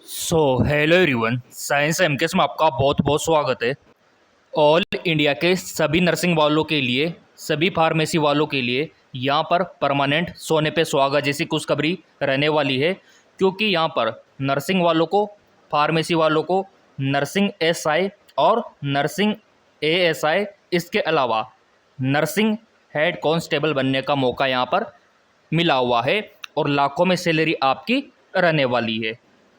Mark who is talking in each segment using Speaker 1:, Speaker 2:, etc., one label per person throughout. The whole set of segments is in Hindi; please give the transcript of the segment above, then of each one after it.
Speaker 1: हेलो एवरीवन, साइंस एमकेएस में आपका बहुत बहुत स्वागत है। ऑल इंडिया के सभी नर्सिंग वालों के लिए, सभी फार्मेसी वालों के लिए यहाँ पर परमानेंट सोने पे सुहागा जैसी खुशखबरी रहने वाली है। क्योंकि यहाँ पर नर्सिंग वालों को, फार्मेसी वालों को नर्सिंग एसआई और नर्सिंग एएसआई, इसके अलावा नर्सिंग हेड कांस्टेबल बनने का मौका यहाँ पर मिला हुआ है और लाखों में सैलरी आपकी रहने वाली है।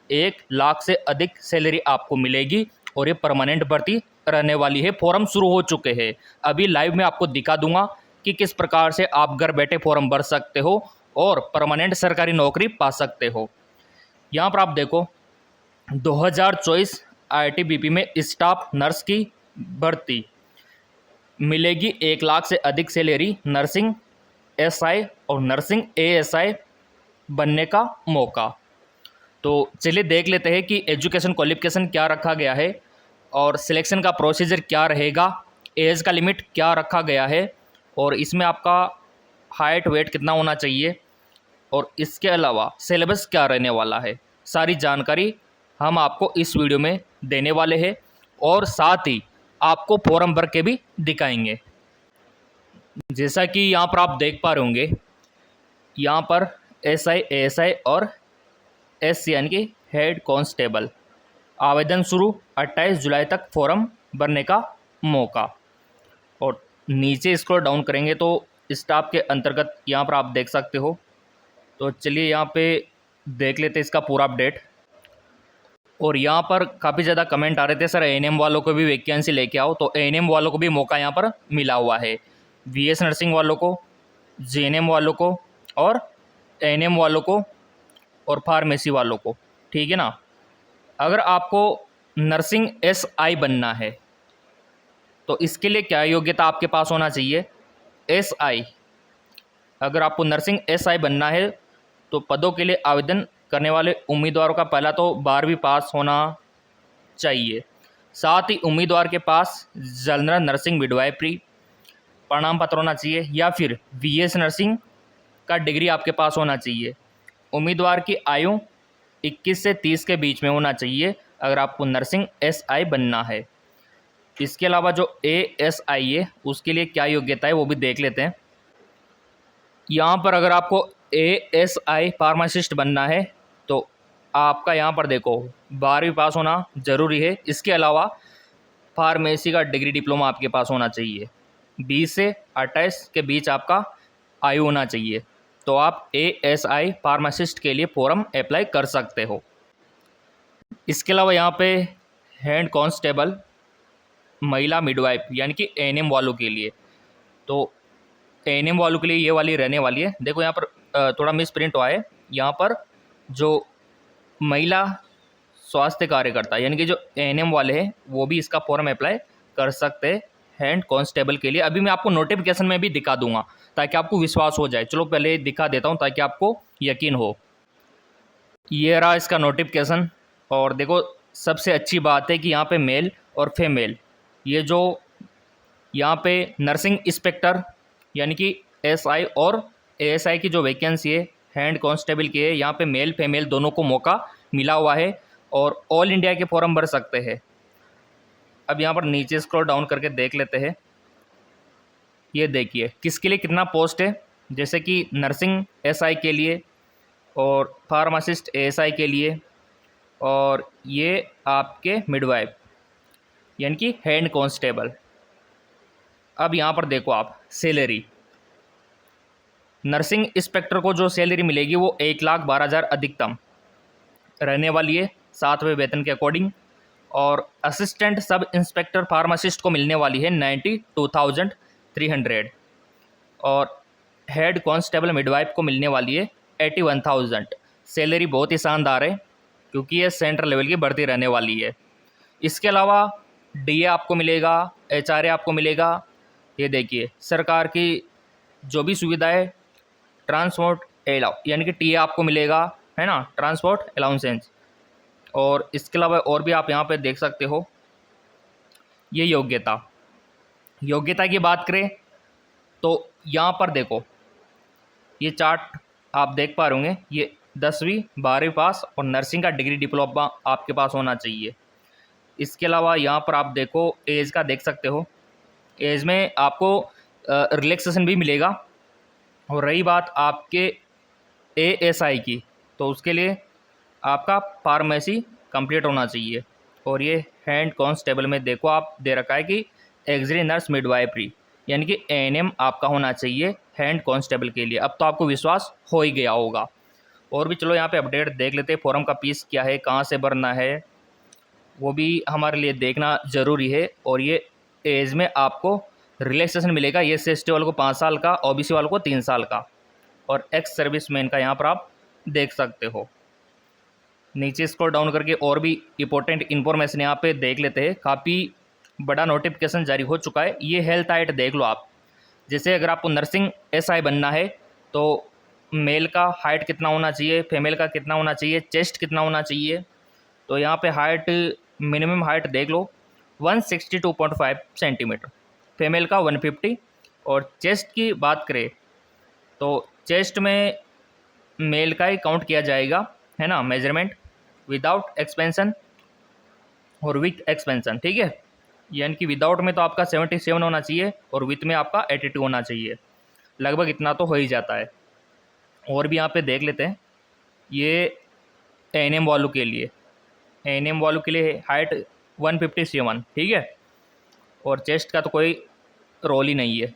Speaker 1: 1 लाख से अधिक सैलरी आपको मिलेगी और ये परमानेंट भर्ती रहने वाली है। फॉर्म शुरू हो चुके हैं, अभी लाइव में आपको दिखा दूंगा कि किस प्रकार से आप घर बैठे फॉर्म भर सकते हो और परमानेंट सरकारी नौकरी पा सकते हो। यहाँ पर आप देखो, 2024 आईटीबीपी में स्टाफ नर्स की भर्ती मिलेगी। 1 लाख से अधिक सैलरी, नर्सिंग एसआई और नर्सिंग एएसआई बनने का मौका। तो चलिए देख लेते हैं कि एजुकेशन क्वालिफिकेशन क्या रखा गया है और सिलेक्शन का प्रोसीजर क्या रहेगा, एज का लिमिट क्या रखा गया है और इसमें आपका हाइट वेट कितना होना चाहिए और इसके अलावा सिलेबस क्या रहने वाला है। सारी जानकारी हम आपको इस वीडियो में देने वाले हैं और साथ ही आपको फॉर्म भर के भी दिखाएंगे। जैसा कि यहाँ पर आप देख पा रहे होंगे, यहाँ पर एसआई, एएसआई और एससी यानी कि हेड कांस्टेबल, आवेदन शुरू 28 जुलाई तक फॉर्म भरने का मौका। और नीचे स्क्रॉल डाउन करेंगे तो स्टाफ के अंतर्गत यहाँ पर आप देख सकते हो। तो चलिए यहाँ पे देख लेते हैं इसका पूरा अपडेट। और यहाँ पर काफ़ी ज़्यादा कमेंट आ रहे थे, सर एएनएम वालों को भी वैकेंसी लेके आओ। तो एएनएम वालों को भी मौका यहाँ पर मिला हुआ है, वीएस नर्सिंग वालों को, जीएनएम वालों को और एएनएम वालों को और फार्मेसी वालों को, ठीक है ना। अगर आपको नर्सिंग एसआई बनना है तो इसके लिए क्या योग्यता आपके पास होना चाहिए। एसआई, अगर आपको नर्सिंग एसआई बनना है तो पदों के लिए आवेदन करने वाले उम्मीदवारों का पहला तो 12वीं पास होना चाहिए। साथ ही उम्मीदवार के पास जनरल नर्सिंग मिडवाइफरी प्रमाण पत्र होना चाहिए या फिर वीएस नर्सिंग का डिग्री आपके पास होना चाहिए। उम्मीदवार की आयु 21 से 30 के बीच में होना चाहिए अगर आपको नर्सिंग एसआई बनना है। इसके अलावा जो एएसआई है उसके लिए क्या योग्यता है वो भी देख लेते हैं। यहाँ पर अगर आपको एएसआई फार्मासिस्ट बनना है तो आपका यहाँ पर देखो 12वीं पास होना ज़रूरी है। इसके अलावा फार्मेसी का डिग्री डिप्लोमा आपके पास होना चाहिए। 20 से 28 के बीच आपका आयु होना चाहिए। तो आप एएसआई फार्मासिस्ट के लिए फॉर्म अप्लाई कर सकते हो। इसके अलावा यहाँ पे हेड कांस्टेबल महिला मिडवाइफ यानी कि एएनएम वालों के लिए, तो एएनएम वालों के लिए ये वाली रहने वाली है। देखो यहाँ पर थोड़ा मिस प्रिंट हुआ है। यहाँ पर जो महिला स्वास्थ्य कार्यकर्ता यानी कि जो एएनएम वाले हैं वो भी इसका फॉर्म अप्लाई कर सकते हैं हेड कांस्टेबल के लिए। अभी मैं आपको नोटिफिकेशन में भी दिखा दूंगा ताकि आपको विश्वास हो जाए। चलो पहले दिखा देता हूँ ताकि आपको यकीन हो। ये रहा इसका नोटिफिकेशन। और देखो सबसे अच्छी बात है कि यहाँ पे मेल और फीमेल, ये जो यहाँ पे नर्सिंग इंस्पेक्टर यानी कि एसआई और एएसआई की जो वैकेंसी है हेड कांस्टेबल की है, यहाँ पे मेल फीमेल दोनों को मौका मिला हुआ है और ऑल इंडिया के फॉर्म भर सकते हैं। अब यहाँ पर नीचे स्क्रॉल डाउन करके देख लेते हैं। ये देखिए किसके लिए कितना पोस्ट है, जैसे कि नर्सिंग एसआई के लिए और फार्मासिस्ट एएसआई के लिए और ये आपके मिडवाइफ यानी कि हेड कांस्टेबल। अब यहाँ पर देखो आप सैलरी, नर्सिंग इंस्पेक्टर को जो सैलरी मिलेगी वो 1,12,000 अधिकतम रहने वाली है 7वें वेतन के अकॉर्डिंग। और असिस्टेंट सब इंस्पेक्टर फार्मासिस्ट को मिलने वाली है 92,300 और हेड कांस्टेबल मिडवाइफ को मिलने वाली है 81,000। सैलरी बहुत ही शानदार है क्योंकि ये सेंट्रल लेवल की भर्ती रहने वाली है। इसके अलावा डीए आपको मिलेगा, एचआरए आपको मिलेगा। ये देखिए सरकार की जो भी सुविधा है, ट्रांसपोर्ट अलाउ यानी कि टीए आपको मिलेगा, है ना, ट्रांसपोर्ट अलाउंसेंस। और इसके अलावा और भी आप यहाँ पे देख सकते हो। ये योग्यता की बात करें तो यहाँ पर देखो ये चार्ट आप देख पा रहे होंगे, ये 10वीं 12वीं पास और नर्सिंग का डिग्री डिप्लोमा आपके पास होना चाहिए। इसके अलावा यहाँ पर आप देखो एज का देख सकते हो, एज में आपको रिलैक्सेशन भी मिलेगा। और रही बात आपके एएसआई की, तो उसके लिए आपका फार्मेसी कंप्लीट होना चाहिए। और ये हैंड कांस्टेबल में देखो आप दे रखा है कि एक्सरे नर्स मिडवाइफरी, यानी कि एएनएम आपका होना चाहिए हैंड कांस्टेबल के लिए। अब तो आपको विश्वास हो ही गया होगा। और भी चलो यहाँ पे अपडेट देख लेते हैं, फॉर्म का फीस क्या है, कहाँ से भरना है, वो भी हमारे लिए देखना ज़रूरी है। और ये एज में आपको रिलैक्सेशन मिलेगा, ये एसटी वालों को 5 साल का, ओबीसी वालों को 3 साल का, और एक्स सर्विसमैन का यहाँ पर आप देख सकते हो। नीचे स्क्रॉल डाउन करके और भी इंपॉर्टेंट इन्फॉर्मेशन यहाँ पे देख लेते हैं। काफ़ी बड़ा नोटिफिकेशन जारी हो चुका है, ये हेल्थ हाइट देख लो आप। जैसे अगर आपको नर्सिंग एसआई बनना है तो मेल का हाइट कितना होना चाहिए, फीमेल का कितना होना चाहिए, चेस्ट कितना होना चाहिए। तो यहाँ पे हाइट, मिनिमम हाइट देख लो 162.5 सेंटीमीटर, फीमेल का 150। और चेस्ट की बात करें तो चेस्ट में मेल का ही काउंट किया जाएगा, है ना, मेजरमेंट विदाउट एक्सपेंशन और विथ एक्सपेंशन, ठीक है। यानी कि विदाउट में तो आपका 77 होना चाहिए और विथ में आपका 82 होना चाहिए, लगभग इतना तो हो ही जाता है। और भी यहाँ पे देख लेते हैं, ये एएनएम वालों के लिए, एएनएम वालों के लिए हाइट 157, ठीक है। और चेस्ट का तो कोई रोल ही नहीं है।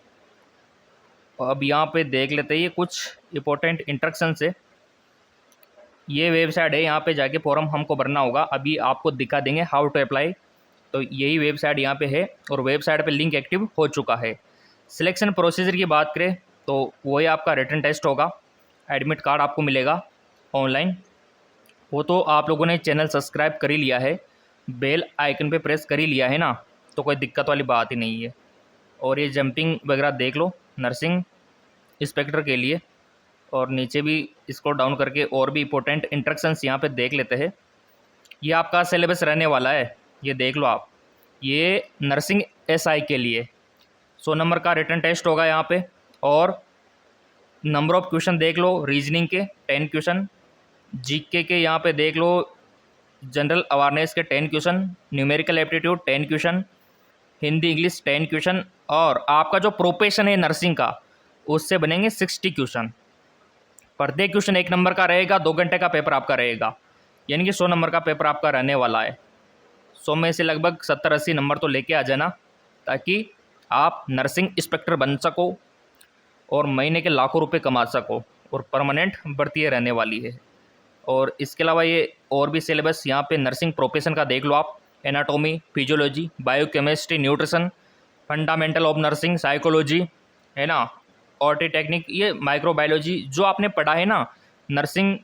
Speaker 1: अब यहाँ पे देख लेते हैं ये कुछ इंपॉर्टेंट इंस्ट्रक्शन से। ये वेबसाइट है, यहाँ पे जाके फॉर्म हमको भरना होगा, अभी आपको दिखा देंगे हाउ टू अप्लाई। तो यही वेबसाइट यहाँ पे है और वेबसाइट पे लिंक एक्टिव हो चुका है। सिलेक्शन प्रोसीजर की बात करें तो वही आपका रिटन टेस्ट होगा, एडमिट कार्ड आपको मिलेगा ऑनलाइन। वो तो आप लोगों ने चैनल सब्सक्राइब कर ही लिया है, बेल आइकन पे प्रेस कर ही लिया है ना, तो कोई दिक्कत वाली बात ही नहीं है। और ये जंपिंग वगैरह देख लो नर्सिंग इंस्पेक्टर के लिए। और नीचे भी इसको डाउन करके और भी इंपॉर्टेंट इंस्ट्रक्शंस यहाँ पे देख लेते हैं। ये आपका सिलेबस रहने वाला है, ये देख लो आप। ये नर्सिंग एसआई के लिए 100 नंबर का रिटन टेस्ट होगा यहाँ पे। और नंबर ऑफ क्वेश्चन देख लो, रीजनिंग के 10 क्वेश्चन, जीके के यहाँ पे देख लो, जनरल अवेयरनेस के 10 question, numerical aptitude 10 question, Hindi English 10 question, और आपका जो प्रोफेशन है नर्सिंग का उससे बनेंगे 60 क्वेश्चन। प्रत्येक क्वेश्चन 1 नंबर का रहेगा, 2 घंटे का पेपर आपका रहेगा, यानी कि 100 नंबर का पेपर आपका रहने वाला है। 100 में से लगभग 70-80 नंबर तो लेके आ जाना, ताकि आप नर्सिंग इंस्पेक्टर बन सको और महीने के लाखों रुपए कमा सको, और परमानेंट भर्ती रहने वाली है। और इसके अलावा ये और भी सिलेबस यहाँ पे नर्सिंग प्रोफेशन का देख लो आप, anatomy, physiology, biochemistry, nutrition, fundamental of nursing, psychology, है ना, ऑर्टी टेक्निक, ये माइक्रोबायोलॉजी जो आपने पढ़ा है ना नर्सिंग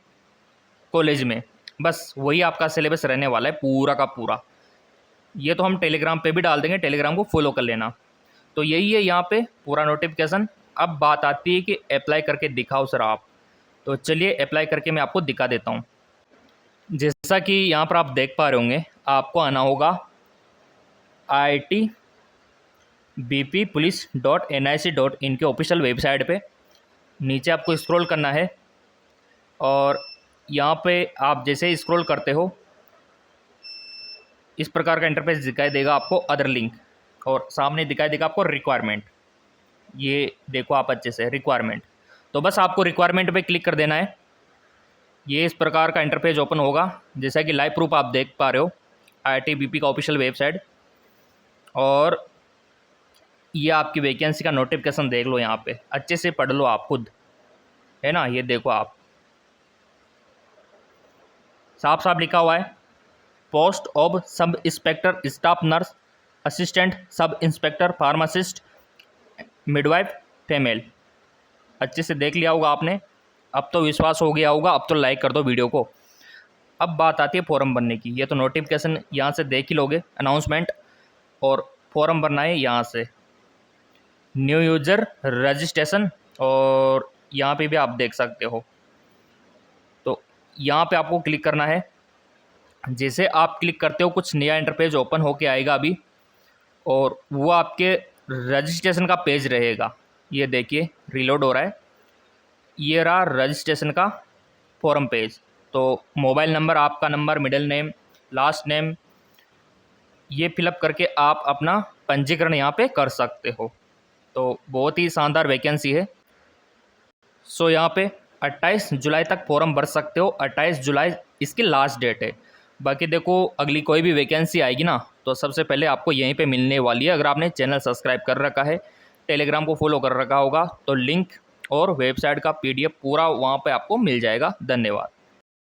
Speaker 1: कॉलेज में, बस वही आपका सिलेबस रहने वाला है पूरा का पूरा। ये तो हम टेलीग्राम पे भी डाल देंगे, टेलीग्राम को फॉलो कर लेना। तो यही है यहाँ पे पूरा नोटिफिकेशन। अब बात आती है कि अप्लाई करके दिखाओ सर आप। तो चलिए अप्लाई करके मैं आपको दिखा देता हूँ। जैसा कि यहाँ पर आप देख पा रहे होंगे, आपको आना होगा IITBPpolice.nic.in के ऑफिशियल वेबसाइट पे। नीचे आपको स्क्रॉल करना है और यहाँ पे आप जैसे स्क्रॉल करते हो इस प्रकार का इंटरफेस दिखाई देगा आपको, अदर लिंक, और सामने दिखाई देगा आपको रिक्वायरमेंट। ये देखो आप अच्छे से रिक्वायरमेंट, तो बस आपको रिक्वायरमेंट पे क्लिक कर देना है। ये इस प्रकार का इंटरफेस ओपन होगा, जैसा कि लाइव प्रूफ आप देख पा रहे हो, IITBP का ऑफिशियल वेबसाइट। और ये आपकी वैकेंसी का नोटिफिकेशन देख लो, यहाँ पे अच्छे से पढ़ लो आप खुद, है ना। ये देखो आप, साफ साफ लिखा हुआ है, post of sub inspector, staff nurse, assistant sub inspector, pharmacist, midwife, female. अच्छे से देख लिया होगा आपने, अब तो विश्वास हो गया होगा, अब तो लाइक कर दो वीडियो को। अब बात आती है फॉर्म भरने की। ये तो नोटिफिकेशन यहाँ से देख ही लोगे, अनाउंसमेंट, और फॉर्म भरना है यहाँ से, न्यू यूजर रजिस्ट्रेशन, और यहाँ पे भी आप देख सकते हो। तो यहाँ पे आपको क्लिक करना है। जैसे आप क्लिक करते हो कुछ नया इंटरपेज ओपन होके आएगा अभी, और वो आपके रजिस्ट्रेशन का पेज रहेगा। ये देखिए रीलोड हो रहा है, ये रहा रजिस्ट्रेशन का फॉर्म पेज। तो मोबाइल नंबर, आपका number, middle name, last name, ये फिलअप करके आप अपना पंजीकरण यहाँ पे कर सकते हो। तो बहुत ही शानदार वैकेंसी है। सो यहाँ पे 28 जुलाई तक फॉर्म भर सकते हो। 28 जुलाई इसकी लास्ट डेट है। बाकी देखो, अगली कोई भी वैकेंसी आएगी ना तो सबसे पहले आपको यहीं पे मिलने वाली है। अगर आपने चैनल सब्सक्राइब कर रखा है, टेलीग्राम को फॉलो कर रखा होगा, तो लिंक और वेबसाइट का PDF पूरा वहाँ पे आपको मिल जाएगा। धन्यवाद।